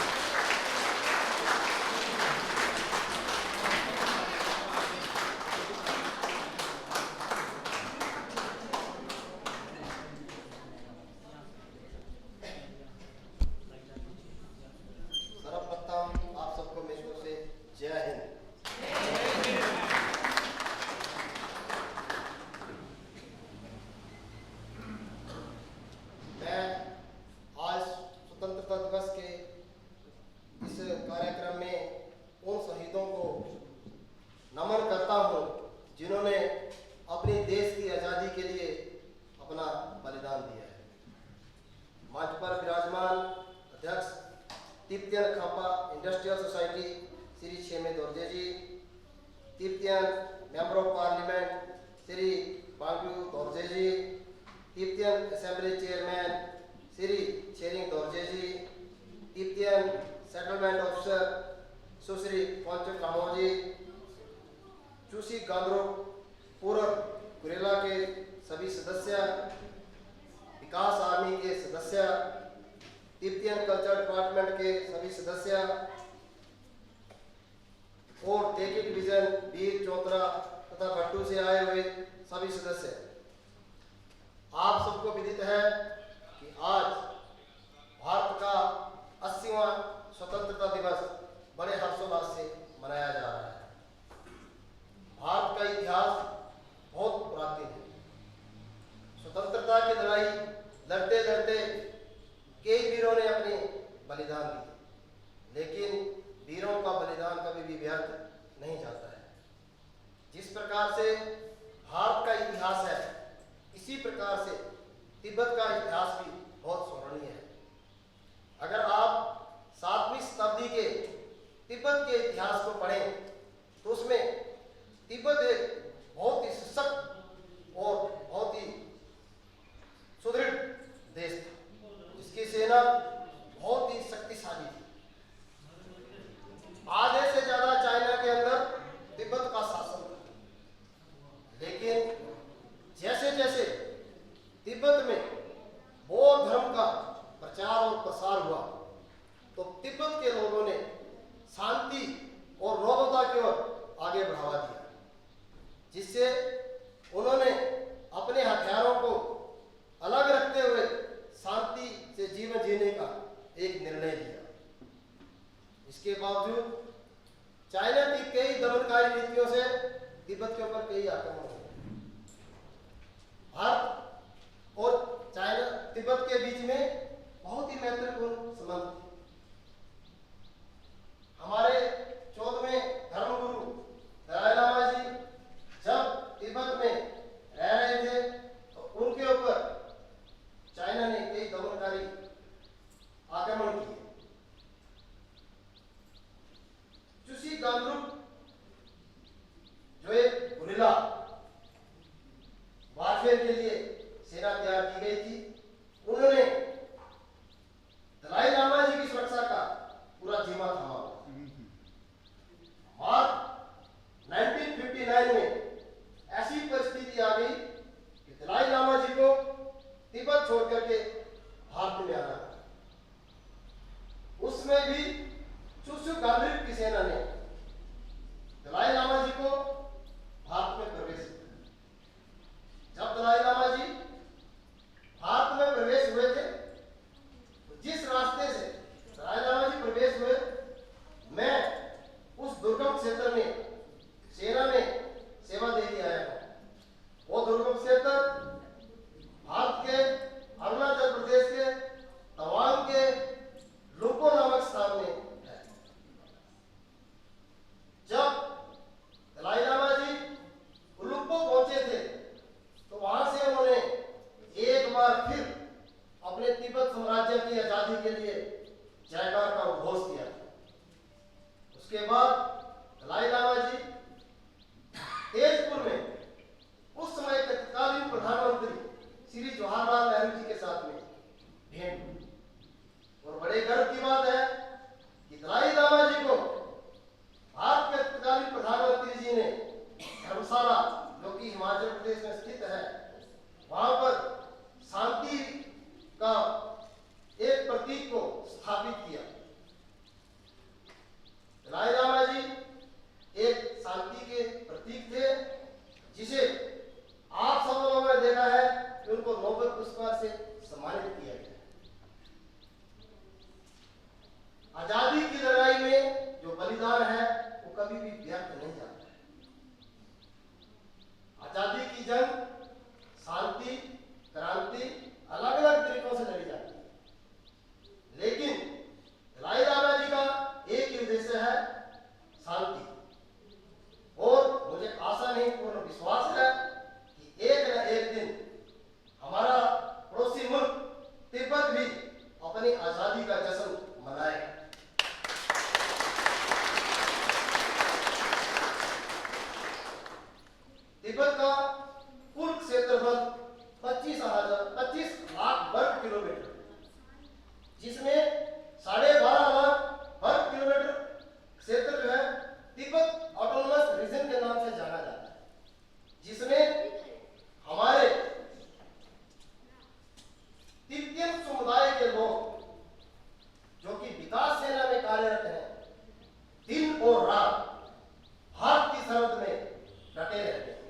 सर्वप्रथम आप सबको मेरी ओर से जय हिंद। मैं आज स्वतंत्रता दिवस के इस कार्यक्रम में उन शहीदों को नमन करता हूं जिन्होंने अपने देश की आज़ादी के लिए अपना बलिदान दिया है। मंच पर विराजमान अध्यक्ष तिब्बतियन खापा industrial society Shri Chheme Dorje ji, Tibetan member of parliament Shri Bangyu Dorje ji, Tibetan assembly chairman Shri Tsering Dorje ji, Tibetan settlement officer Sushri पंचक रामो जी, चूसी गांद्रो पूर्व गुरेला के सभी सदस्य, विकास आर्मी के सदस्य, तिब्बतियन कल्चर डिपार्टमेंट के सभी सदस्य और DK डिवीजन वीर चौतरा तथा भट्टू से आए हुए सभी सदस्य, आप सबको विदित है कि आज भारत का 80वां स्वतंत्रता दिवस बड़े हर्षोल्लास से मनाया जा रहा है। भारत का इतिहास बहुत प्राचीन है। स्वतंत्रता की लड़ाई लड़ते लड़ते कई वीरों ने अपने बलिदान दिए, लेकिन वीरों का बलिदान कभी भी व्यर्थ नहीं जाता है। जिस प्रकार से भारत का इतिहास है, इसी प्रकार से तिब्बत का इतिहास भी बहुत स्मरणीय है। अगर आप 7वीं शताब्दी के तिब्बत के इतिहास को पढ़ें तो उसमें तिब्बत एक बहुत ही सशक्त और बहुत ही सुदृढ़ देश था, जिसकी सेना बहुत ही शक्तिशाली थी। आधे से ज्यादा चाइना के अंदर तिब्बत का शासन था, लेकिन जैसे जैसे तिब्बत में बौद्ध धर्म का प्रचार और प्रसार हुआ तो तिब्बत के लोगों ने शांति और नौबता की ओर आगे बढ़ावा दिया, जिससे वारफेयर के लिए सेना तैयार की गई थी। उन्होंने दलाई लामा जी की सुरक्षा का पूरा जिम्मा थामा। मार्च 1959 में ऐसी परिस्थिति आ गई कि दलाई लामा जी को तिब्बत छोड़ करके भारत में आना। उसमें भी चुसु गांधीव की सेना ने दलाई लामा जी को भारत में प्रवेश किया। जब दलाई लामा जी भारत में प्रवेश हुए थे, तो जिस रास्ते से दलाई लामा जी प्रवेश हुए, मैं उस दुर्गम क्षेत्र में सेना में सेवा दे के आया हूं। वो दुर्गम क्षेत्र भारत के अरुणाचल प्रदेश के तवांग के लुम्पो नामक स्थान में है। जब दलाई लामा जी लुम्पो पहुंचे थे, तो वहां से उन्होंने एक बार फिर अपने तिब्बत साम्राज्य की आजादी के लिए जयकार का उद्घोष किया। उसके बाद दलाई लामा जी तेजपुर में उस समय के तत्कालीन प्रधानमंत्री श्री जवाहरलाल नेहरू जी के साथ में भेंट हुई। और बड़े गर्व की बात है कि दलाई लामा जी को भारत के तत्कालीन प्रधानमंत्री जी ने धर्मशाला, जो कि हिमाचल प्रदेश में स्थित है, वहां पर शांति का एक प्रतीक को स्थापित किया। दलाई लामा जी एक शांति के प्रतीक थे, जिसे आप सब लोगों ने देखा है कि उनको नोबेल पुरस्कार से सम्मानित किया गया। आजादी की लड़ाई में जो बलिदान है वो कभी भी व्यर्थ नहीं जाता। आजादी की जंग शांति, क्रांति अलग अलग तरीकों से लड़ी जाती है, लेकिन दलाई लामा जी का एक ही उद्देश्य है, शांति। और मुझे आशा नहीं, पूर्ण विश्वास है कि एक न एक दिन हमारा पड़ोसी मुल्क तिब्बत भी अपनी आजादी का जश्न मनाएगा। तिब्बत का कुल क्षेत्रफल 25 लाख वर्ग किलोमीटर, जिसमें 12.5 लाख वर्ग किलोमीटर क्षेत्र जो है तिब्बत ऑटोनोमस रीजन के नाम से जाना जाता है, जिसमें हमारे तिब्बतियन समुदाय के लोग जो कि विकास सेना में कार्यरत हैं, दिन और रात भारत की सरहद में डटे रहते हैं।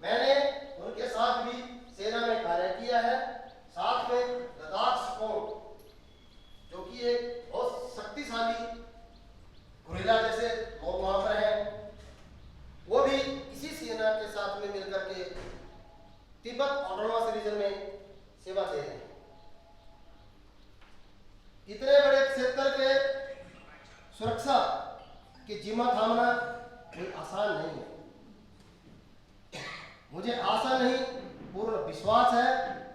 मैंने उनके साथ भी सेना में कार्य किया है। साथ में लद्दाख स्क्वाड, जो कि एक बहुत शक्तिशाली गुरिल्ला जैसे लोग वहां पर हैं, वो भी इसी सेना के साथ में मिलकर के तिब्बत ऑटोनोमस रीजन में सेवा दे रहे हैं। इतने बड़े क्षेत्र के सुरक्षा की जिम्मा थामना कोई आसान नहीं है। मुझे आशा नहीं, पूर्ण विश्वास है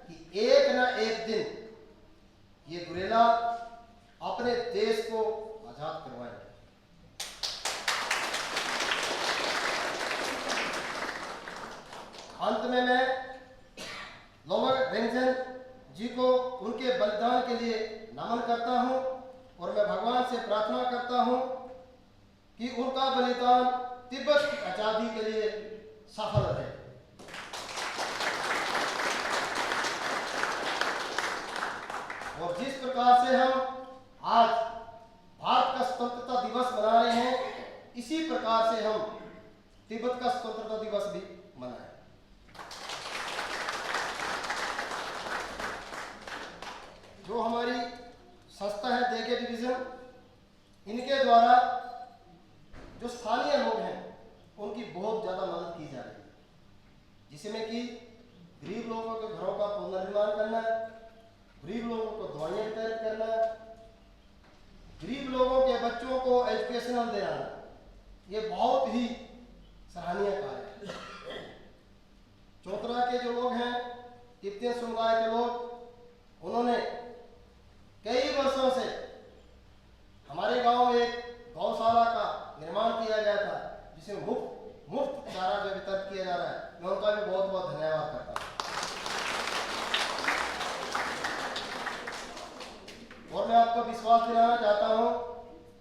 कि एक न एक दिन ये गुरिल्ला अपने देश को आजाद करवाएंगे। अंत में मैं लोअर रेंजन जी को उनके बलिदान के लिए नमन करता हूं, और मैं भगवान से प्रार्थना करता हूं कि उनका बलिदान तिब्बत की आजादी के लिए सफल रहे। और जिस प्रकार से हम आज भारत का स्वतंत्रता दिवस मना रहे हैं, इसी प्रकार से हम तिब्बत का स्वतंत्रता दिवस भी मनाएं। जो हमारी संस्था है देगे डिवीजन, इनके द्वारा जो स्थानीय लोग हैं उनकी बहुत ज़्यादा मदद की जा रही है, जिसमें कि गरीब लोगों के घरों का पुनर्निर्माण करना, गरीब लोगों को दवाइयाँ वितरित करना, गरीब लोगों के बच्चों को एजुकेशनल देना, ये बहुत ही सराहनीय कार्य है। चौतरा के जो लोग हैं, तिब्बतियन समुदाय के लोग, उन्होंने कई वर्षों से हमारे गांव में एक गौशाला का निर्माण किया गया था, जिसमें मुफ्त चारा जो वितरित किया जा रहा है। मैं उनका भी बहुत बहुत धन्यवाद करता हूँ। और मैं आपको विश्वास दिलाना चाहता हूँ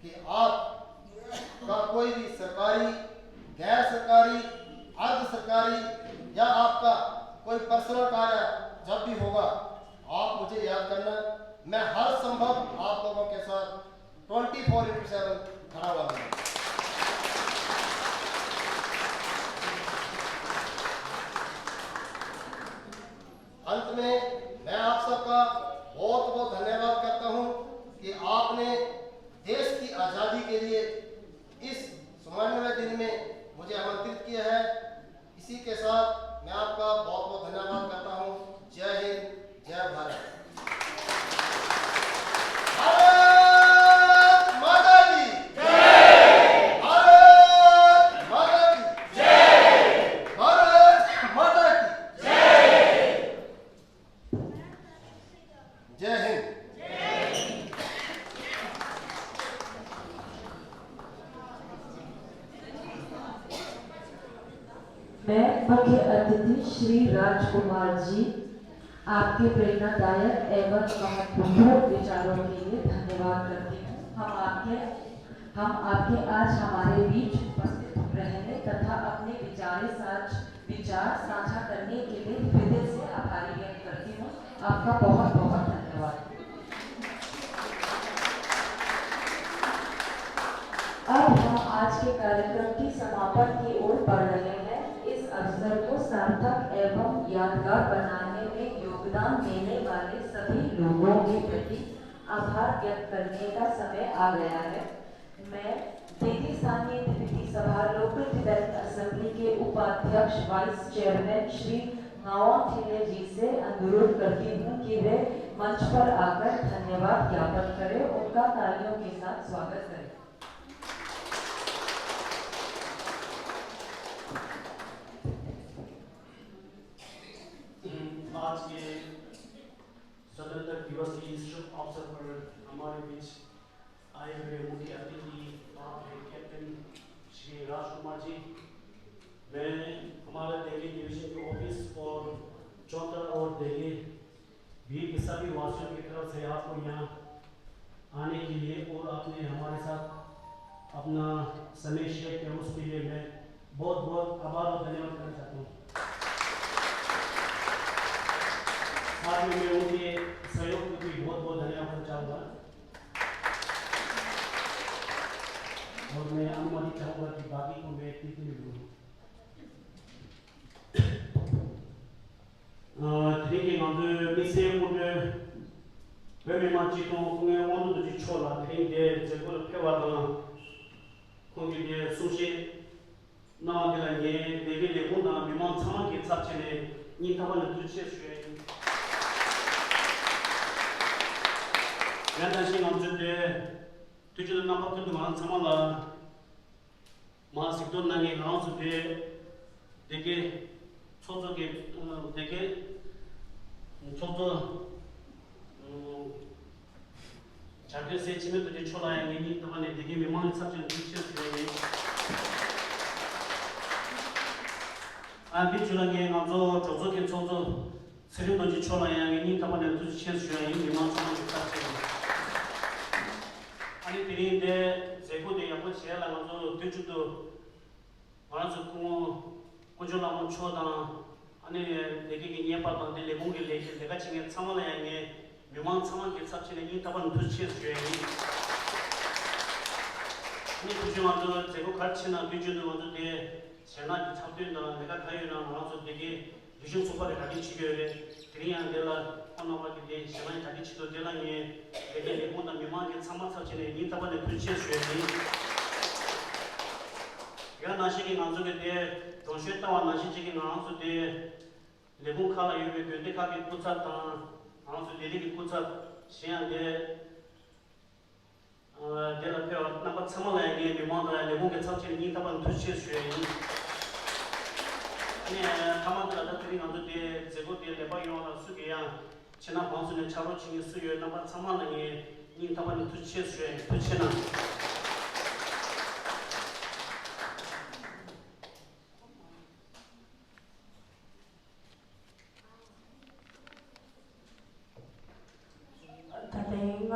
कि आपका कोई भी सरकारी, गैर सरकारी, अर्ध सरकारी या आपका कोई पर्सनल कार्य जब भी होगा, आप मुझे याद करना। मैं हर संभव आप लोगों के साथ 24/7 खड़ा हुआ हूँ। अंत में मैं आप सबका बहुत बहुत धन्यवाद करता हूं कि आपने देश की आज़ादी के लिए इस स्वर्णिम दिन में मुझे आमंत्रित किया है। इसी के साथ मैं आपका बहुत बहुत धन्यवाद करता हूं। जय हिंद, जय भारत। भारत माता की जय। भारत माता की जय। भारत माता की जय। जय हिंद। मैं मुख्य अतिथि श्री राजकुमार जी आपके प्रेरणादायक एवं महत्वपूर्ण विचारों के लिए धन्यवाद करती हूँ। हम आपके आज हमारे बीच उपस्थित रहने तथा अपने विचार साझा करने के लिए हृदय से आभारी व्यक्त करती हूँ। आपका बहुत बहुत धन्यवाद। अब हम आज के कार्यक्रम की समापन की ओर बढ़ रहे हैं। इस अवसर को सार्थक एवं यादगार बनाने में योगदान देने वाले सभी लोगों के प्रति आभार व्यक्त करने का समय आ गया है। मैं देवी स्थानीय द्वितीय सभा लोकल डिवेलपमेंट असेंबली के उपाध्यक्ष वाइस चेयरमैन श्री नावांग थिले जी से अनुरोध करती हूँ कि वे मंच पर आकर धन्यवाद ज्ञापन करें। उनका तालियों के साथ स्वागत करें। आज के स्वतंत्रता दिवस के इस शुभ अवसर पर हमारे बीच आए हुए मुख्य अतिथि कैप्टन श्री राजकुमार जी, मैं हमारा दिल्ली डिवीजन के ऑफिस और चौथा और दिल्ली भी के सभी वासियों की तरफ से आपको यहाँ आने के लिए और आपने हमारे साथ अपना समय शेयर किया, उसके लिए मैं बहुत बहुत आभार और धन्यवाद करना चाहता हूँ। साथ में मैं उनके सहयोग को भी बहुत बहुत धन्यवाद करना चाहूँगा और मैं अनुमति चाहूँगा कि बाकी को मैं इतनी बोलूँ। Thinking on the missing of the very much on one of the chola, think the good Pevada, Kongi the sushi, now the Gili Muna, we want some kids such a Nitavan to chase. Yandashi on the Tuju number to the man, Samala Masikton Nani, house of the gate. 초조 되게 초조 자기세 지면도 초라에 이미 동안에 되게 미망을 sab지는 주체스에 아 비추랑에 가서 조조게 초조 세림도 초라에 이미 동안에 주체스에 미망을 sab지 아니 드리는데 제고대 약간 지나가서 뒤쪽도 알아서 कुछ छोड़ा अने देखे कि ये पाता है लेकिन के लेके देखा चाहिए सामान आएंगे विमान सामान के सब चीज़ नहीं तब हम दूसरे जो है ये कुछ मतलब जेको खर्च ना बीच में मतलब दे सेना की छापते ना देखा खाई ना मतलब देखे विषय सुपर ढाकी चिके रे क्रिया देला अनोवा के दे सेना ढाकी चितो देला ये देखे लेकिन ना विमान के सामान सब चीज़ नहीं तब हम दूसरे जो है यह नाशी की नाजो के दे दोषिता व नाशी की नाजो दे लेकिन खाला युवे के देखा कि कुछ आता नाजो देली की कुछ शेयर दे देला पे अपना बात समझ आएंगे विमान वाले लेकिन के सब चीज़ नहीं तब हम दूसरे जो है ने हमारे दादा तेरी नाजो दे जेको दे लेबा योना सुकिया चना पांच ने चारों चीज़ सुयो ना बात समझ आएंगे नहीं तब हम दूसरे जो है दूसरे ना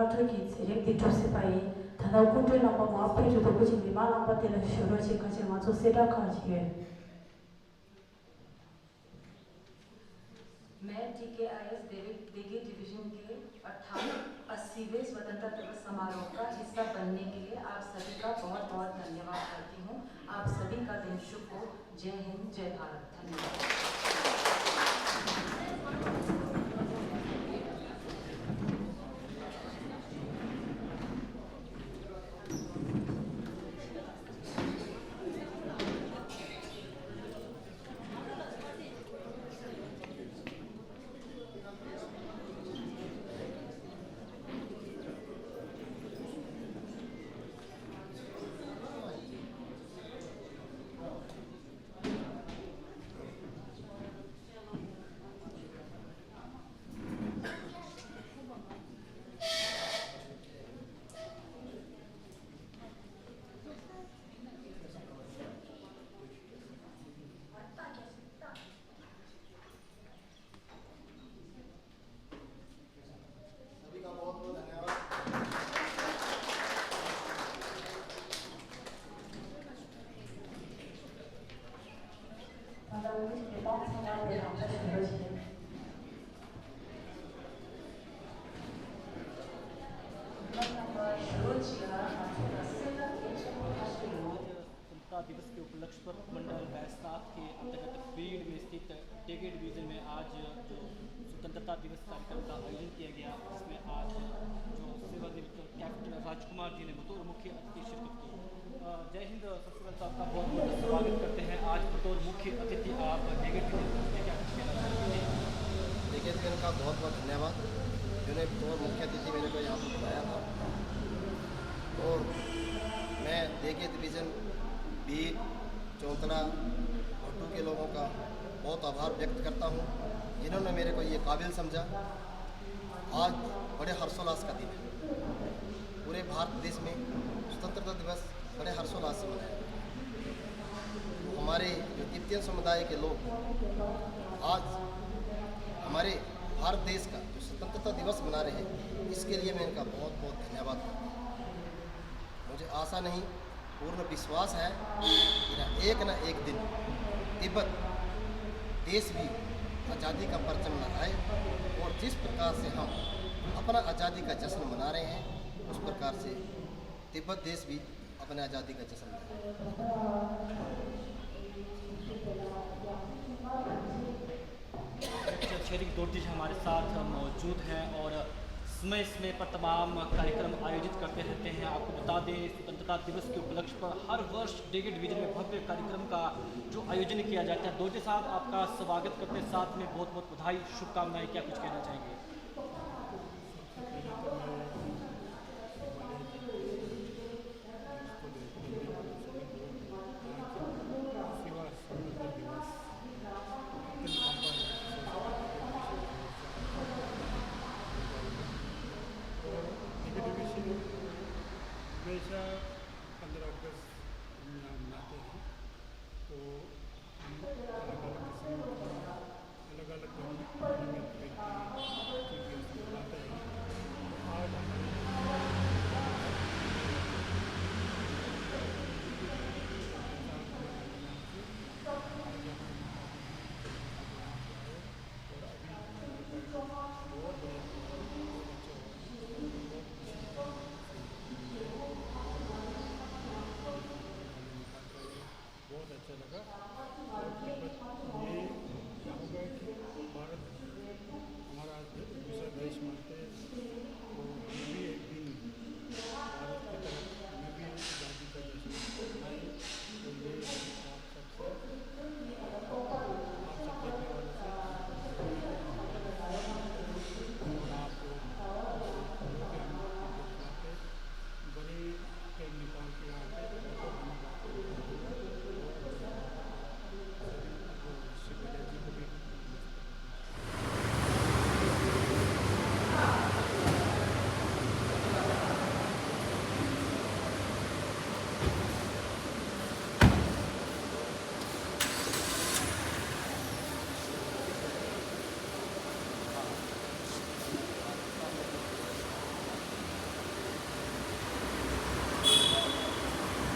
थकी से एक से पाई धना कुटे लंबा माफे जो तो कुछ बीमा लंबा तेरा शुरू से कचे माचो सेटा खाजिए मैं TKIS देगी डिवीजन के 80वें स्वतंत्रता दिवस समारोह का हिस्सा बनने के लिए आप सभी का बहुत बहुत धन्यवाद करती हूँ। आप सभी का दिन शुभ हो। जय हिंद, जय भारत। धन्यवाद। स्वतंत्रता दिवस के उपलक्ष्य पर मंडल बैसाख के अंतर्गत फील्ड में स्थित टेके डिवीजन में आज जो स्वतंत्रता दिवस कार्यक्रम का आयोजन किया गया, इसमें आज जो सेवानिवृत्त कैप्टन राजकुमार जी ने बतौर मुख्य अतिथि शिरकत की। जय हिंद। सबसे पहले आपका बहुत बहुत स्वागत करते हैं। आज बतौर मुख्य अतिथि आप टेके डिवीजन क्या कहना चाहते हैं? टेके डिवीजन का बहुत बहुत धन्यवाद, जिन्होंने बतौर मुख्य अतिथि मेरे को यहाँ पर बुलाया था। और मैं टेके डिवीजन बीर, चौतरा, भट्टू के लोगों का बहुत आभार व्यक्त करता हूँ, जिन्होंने मेरे को ये काबिल समझा। आज बड़े हर्षोल्लास का दिन है। पूरे भारत देश में स्वतंत्रता दिवस बड़े हर्षोल्लास से मनाया। हमारे जो तिब्बतियन समुदाय के लोग आज हमारे भारत देश का जो स्वतंत्रता दिवस मना रहे हैं, इसके लिए मैं इनका बहुत बहुत धन्यवाद करता हूँ। मुझे आशा नहीं, पूर्ण विश्वास है कि न एक दिन तिब्बत देश भी आज़ादी का परचम लहराए, और जिस प्रकार से हम अपना आज़ादी का जश्न मना रहे हैं, उस प्रकार से तिब्बत देश भी अपने आज़ादी का जश्न मनाए। शरीक दोर्जी हमारे साथ मौजूद हैं और समय समय पर तमाम कार्यक्रम आयोजित करते रहते हैं। आपको बता दें, स्वतंत्रता दिवस के उपलक्ष्य पर हर वर्ष टेके डिवीजन में भव्य कार्यक्रम का जो आयोजन किया जाता है। दोर्जे साहब, आपका स्वागत करते हैं, साथ में बहुत बहुत बधाई, शुभकामनाएं, क्या कुछ कहना चाहेंगे?